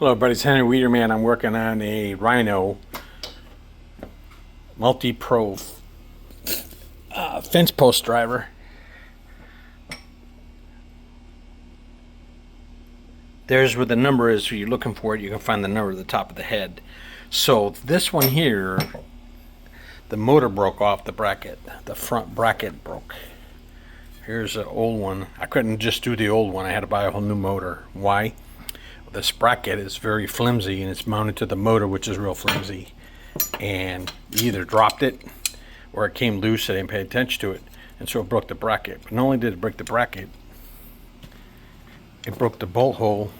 Hello everybody, it's Henry Wiederman. I'm working on a Rhino multi-pro fence post driver. There's where the number is. If you're looking for it, you can find the number at the top of the head. So this one here, the motor broke off the bracket. The front bracket broke. Here's an old one. I couldn't just do the old one. I had to buy a whole new motor. Why? This bracket is very flimsy and it's mounted to the motor, which is real flimsy, and you either dropped it or it came loose. I didn't pay attention to it, and so it broke the bracket. But not only did it break the bracket, it broke the bolt hole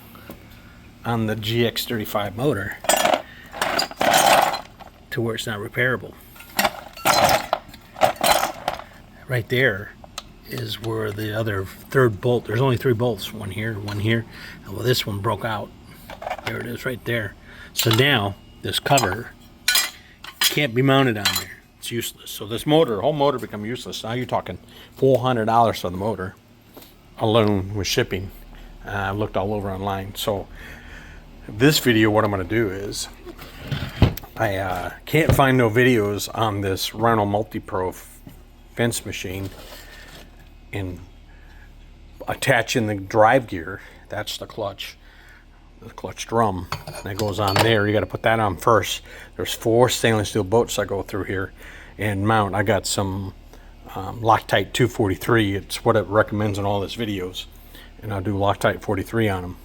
on the GX35 motor to where it's not repairable. Right there is where the other third bolt, there's only 3 bolts, one here, well, this one broke out. There it is right there. So now this cover can't be mounted on there. It's useless. So this motor, whole motor become useless. Now you're talking $400 for the motor alone with shipping. I looked all over online. So this video, what I'm going to do is, I can't find no videos on this Rhino Multi-Pro fence machine in attaching the drive gear. That's the clutch drum that goes on there. You got to put that on first. There's 4 stainless steel bolts I go through here and mount. I got some Loctite 243. It's what it recommends in all its videos, and I'll do Loctite 43 on them.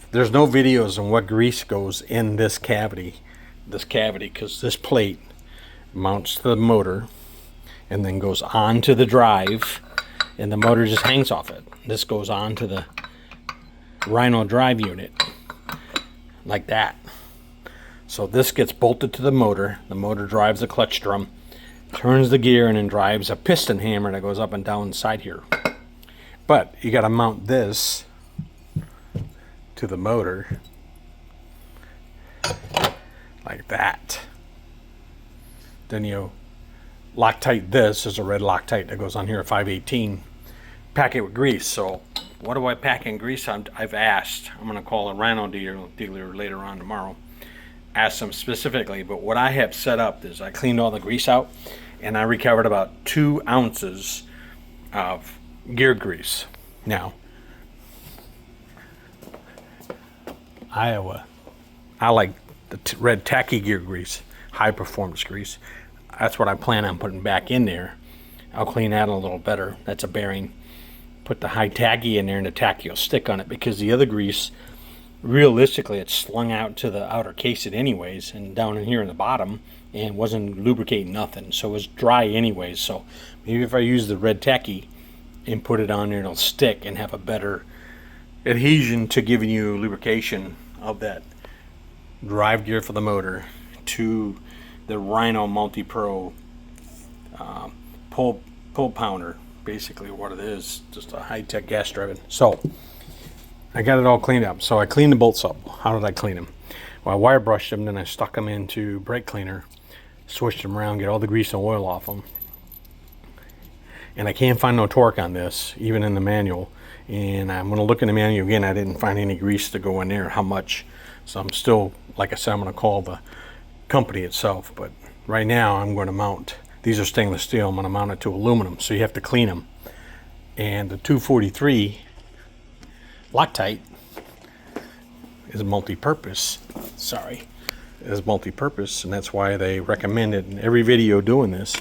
There's no videos on what grease goes in this cavity because this plate mounts to the motor and then goes on to the drive, and the motor just hangs off it. This goes on to the Rhino drive unit like that. So this gets bolted to the motor. The motor drives the clutch drum, turns the gear, and then drives a piston hammer that goes up and down inside here. But you got to mount this to the motor like that. Then you Loctite this. Is a red Loctite that goes on here at 518. Pack it with grease. So what do I pack in grease? I've asked. I'm going to call a Rhino dealer later on tomorrow. Ask them specifically. But what I have set up is I cleaned all the grease out, and I recovered about 2 ounces of gear grease. Now, I like the red tacky gear grease, high performance grease. That's what I plan on putting back in there. I'll clean that a little better. That's a bearing. Put the high tacky in there, and the tacky will stick on it, because the other grease, realistically, it's slung out to the outer casing anyways, and down in here in the bottom, and wasn't lubricating nothing. So it was dry anyways. So maybe if I use the red tacky and put it on there, it'll stick and have a better adhesion to giving you lubrication of that drive gear for the motor to the Rhino Multi-Pro pull pounder. Basically what it is, just a high-tech gas driven. So I got it all cleaned up. So I cleaned the bolts up. How did I clean them? Well, I wire brushed them, then I stuck them into brake cleaner, switched them around, get all the grease and oil off them. And I can't find no torque on this, even in the manual. And I'm going to look in the manual again. I didn't find any grease to go in there, how much. So I'm still, like I said, I'm going to call the company itself. But right now I'm going to mount, these are stainless steel, I'm going to mount it to aluminum, so you have to clean them. And the 243 Loctite is multi-purpose. Is multi-purpose, and that's why they recommend it in every video doing this.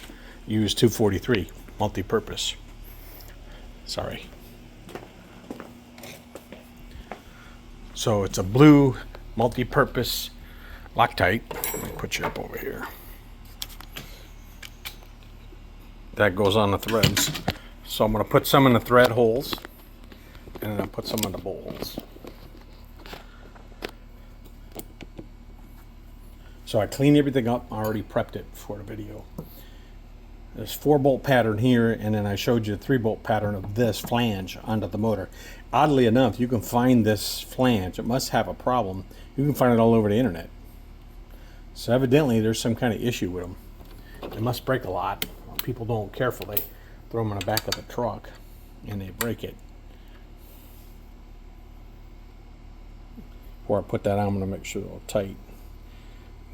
Use 243 multi-purpose. So it's a blue multi-purpose Loctite. Let me put you up over here. That goes on the threads. So I'm going to put some in the thread holes, and then I'll put some in the bolt holes. So I cleaned everything up. I already prepped it for the video. There's 4-bolt pattern here, and then I showed you a 3-bolt pattern of this flange onto the motor. Oddly enough, you can find this flange. It must have a problem. You can find it all over the internet. So evidently there's some kind of issue with them. They must break a lot. People don't careful. They throw them in the back of the truck and they break it. before I put that on, I'm going to make sure they're all tight.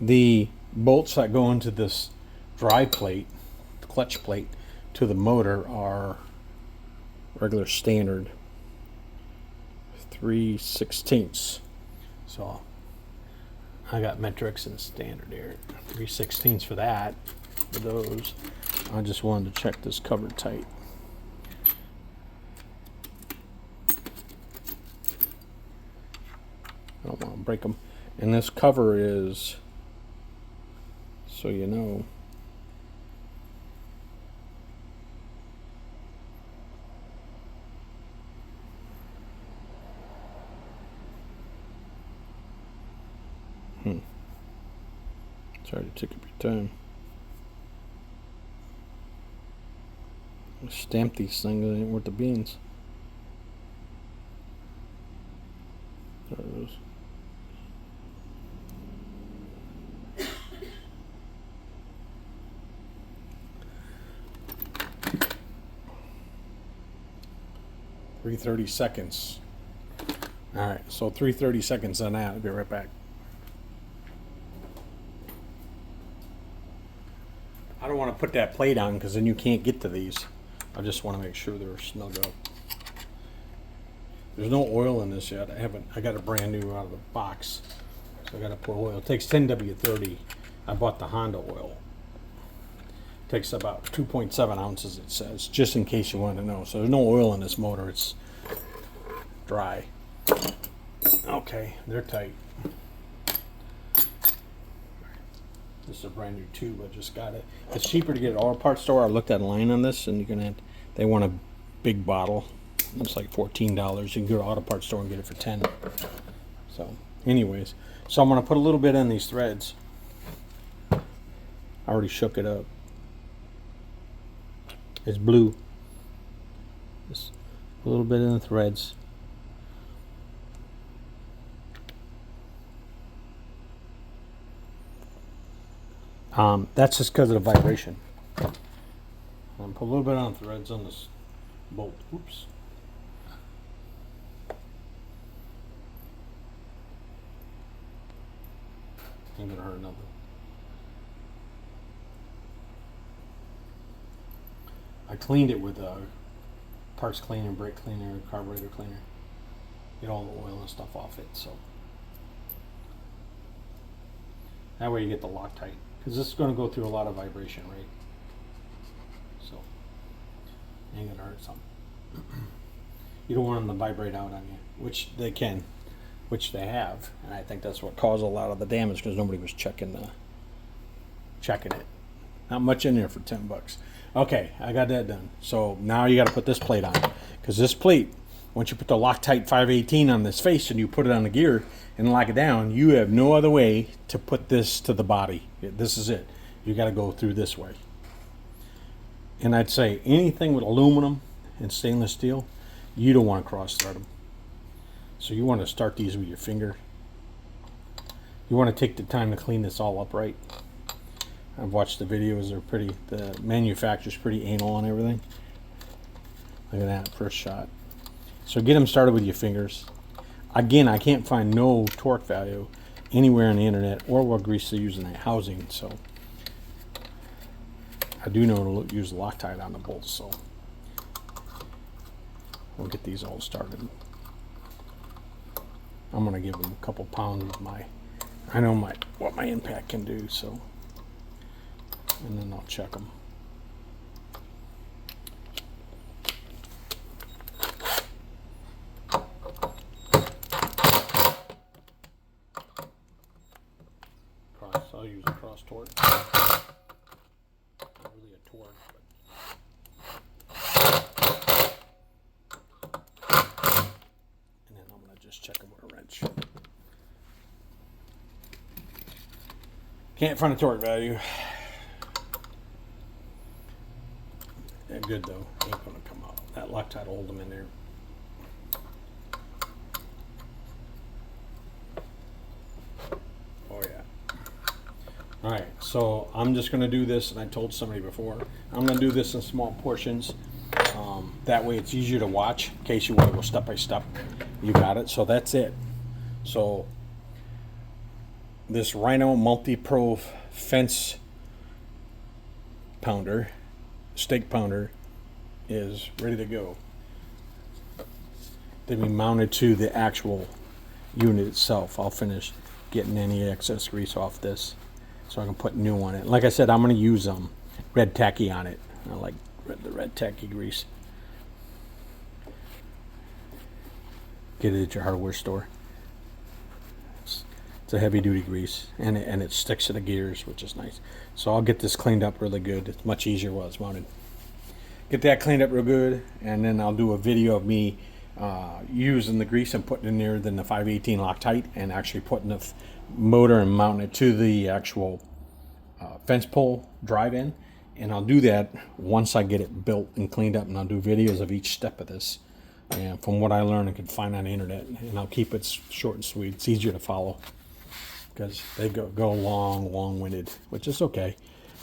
The bolts that go into this drive plate, the clutch plate, to the motor are regular standard 3/16. So I got metrics and standard here. 3/16 for that, for those. I just wanted to check this cover tight. I don't want to break them. And this cover is, so you know, sorry to take up your time. Stamp these things, it ain't worth the beans. There it is. $3:30 seconds. All right, so 3:30 seconds on that. I'll be right back. I don't want to put that plate on because then you can't get to these. I just want to make sure they're snug up. There's no oil in this yet. I got it brand new out of the box, so I got to put oil. It takes 10W30. I bought the Honda oil. It takes about 2.7 ounces, it says, just in case you want to know. So there's no oil in this motor. It's dry. Okay, they're tight. This is a brand new tube. I just got it. It's cheaper to get at auto parts store. I looked at a line on this, and they want a big bottle. It's like $14. You can go to auto parts store and get it for 10. So, anyways, so I'm gonna put a little bit in these threads. I already shook it up. It's blue. Just a little bit in the threads. That's just because of the vibration. Put a little bit on threads on this bolt. Oops. Ain't gonna hurt nothing. I cleaned it with parts cleaner, brake cleaner, carburetor cleaner. Get all the oil and stuff off it, so that way you get the Loctite, because this is going to go through a lot of vibration, right? So ain't gonna hurt something. You don't want them to vibrate out on you, which they can, which they have, and I think that's what caused a lot of the damage because nobody was checking it. Not much in there for $10. Okay, I got that done. So now you got to put this plate on, because this plate, once you put the Loctite 518 on this face and you put it on the gear and lock it down, you have no other way to put this to the body. This is it. You got to go through this way. And I'd say anything with aluminum and stainless steel, you don't want to cross thread them. So you want to start these with your finger. You want to take the time to clean this all up right. I've watched the videos. The manufacturer's pretty anal on everything. Look at that first shot. So get them started with your fingers. Again, I can't find no torque value anywhere on the internet or what grease they use in that housing. So I do know to use Loctite on the bolts. So we'll get these all started. I'm gonna give them a couple pounds of I know what my impact can do. So. And then I'll check them. I'll use a cross torque. Not really a torque, and then I'm going to just check them with a wrench. Can't find a torque value. Yeah, good though. Ain't gonna come out. That Loctite will hold them in there. Oh yeah. All right. So I'm just gonna do this, and I told somebody before, I'm gonna do this in small portions. That way it's easier to watch in case you want to go step by step. You got it. So that's it. So this Rhino Multi-Pro fence pounder, stake pounder, is ready to go. To be mounted to the actual unit itself. I'll finish getting any excess grease off this so I can put new on it. Like I said, I'm going to use red tacky on it. I like the red tacky grease. Get it at your hardware store. It's a heavy duty grease, and it sticks to the gears, which is nice. So I'll get this cleaned up really good. It's much easier while it's mounted. Get that cleaned up real good, and then I'll do a video of me using the grease and putting in there than the 518 Loctite, and actually putting the motor and mounting it to the actual fence pole drive-in. And I'll do that once I get it built and cleaned up, and I'll do videos of each step of this. And from what I learned and can find on the internet, and I'll keep it short and sweet. It's easier to follow because they go long-winded, which is okay,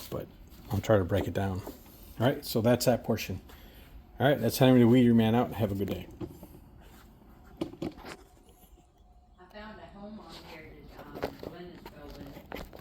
but I'll try to break it down. All right, so that's that portion. All right, that's Henry the Weed Eater Man out. Have a good day. I found a home on here